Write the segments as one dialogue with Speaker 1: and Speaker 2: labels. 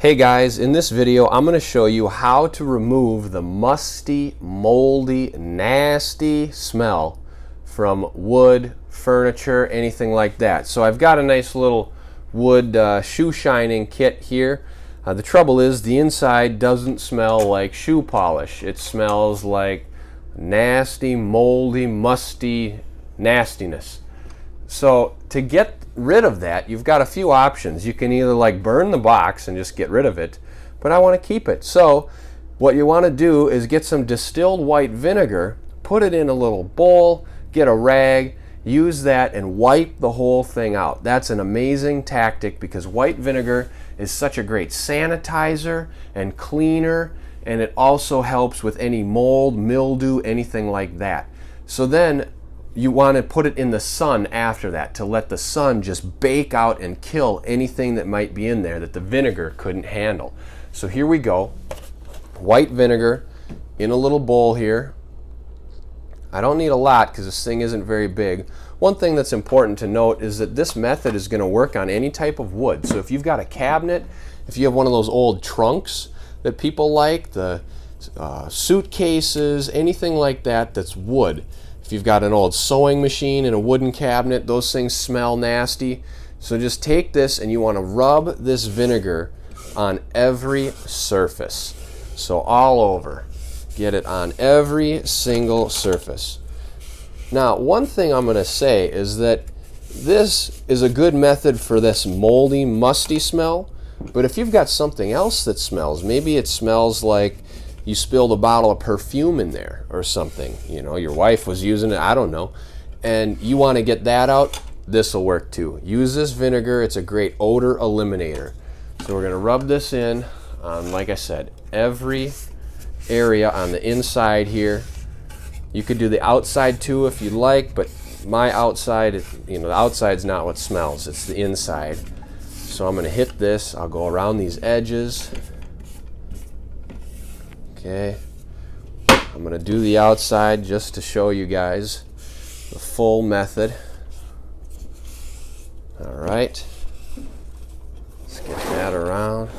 Speaker 1: Hey guys, in this video I'm going to show you how to remove the musty, moldy, nasty smell from wood, furniture, anything like that. So I've got a nice little wood shoe shining kit here. The trouble is the inside doesn't smell like shoe polish. It smells like nasty, moldy, musty nastiness. So to get rid of that, you've got a few options. You can either like burn the box and just get rid of it, but I want to keep it. So what you want to do is get some distilled white vinegar, put it in a little bowl, get a rag, use that and wipe the whole thing out. That's an amazing tactic because white vinegar is such a great sanitizer and cleaner, and it also helps with any mold, mildew, anything like that. So then you want to put it in the sun after that to let the sun just bake out and kill anything that might be in there that the vinegar couldn't handle. So here we go. White vinegar in a little bowl here. I don't need a lot because this thing isn't very big. One thing that's important to note is that this method is going to work on any type of wood. So if you've got a cabinet, if you have one of those old trunks that people like, the suitcases, anything like that that's wood. If you've got an old sewing machine and a wooden cabinet, those things smell nasty. So just take this and you want to rub this vinegar on every surface. So all over. Get it on every single surface. Now, one thing I'm going to say is that this is a good method for this moldy, musty smell. But if you've got something else that smells, maybe it smells like you spilled a bottle of perfume in there or something, you know, your wife was using it, I don't know, and you want to get that out, this will work too. Use this vinegar, it's a great odor eliminator. So we're going to rub this in on, like I said, every area on the inside here. You could do the outside too if you'd like, but my outside, you know, the outside's not what smells, it's the inside. So I'm going to hit this, I'll go around these edges. Okay, I'm going to do the outside just to show you guys the full method. Alright, let's get that around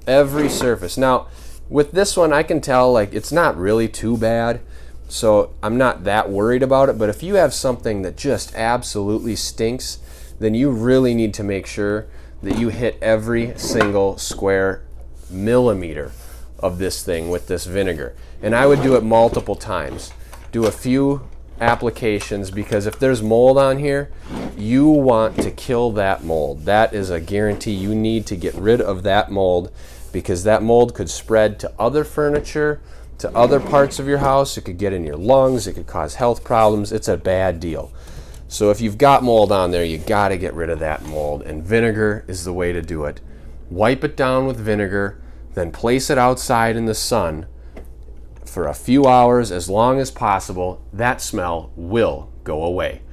Speaker 1: every surface. Now with this one I can tell like it's not really too bad, so I'm not that worried about it, but if you have something that just absolutely stinks, then you really need to make sure that you hit every single square millimeter of this thing with this vinegar. And I would do it multiple times. Do a few applications because if there's mold on here, you want to kill that mold. That is a guarantee. You need to get rid of that mold because that mold could spread to other furniture, to other parts of your house. It could get in your lungs. It could cause health problems. It's a bad deal. So if you've got mold on there, you got to get rid of that mold, and vinegar is the way to do it. Wipe it down with vinegar, then place it outside in the sun for a few hours, as long as possible. That smell will go away.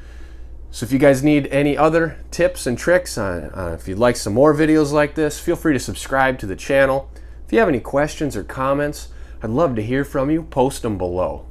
Speaker 1: So if you guys need any other tips and tricks, if you'd like some more videos like this, feel free to subscribe to the channel. If you have any questions or comments, I'd love to hear from you. Post them below.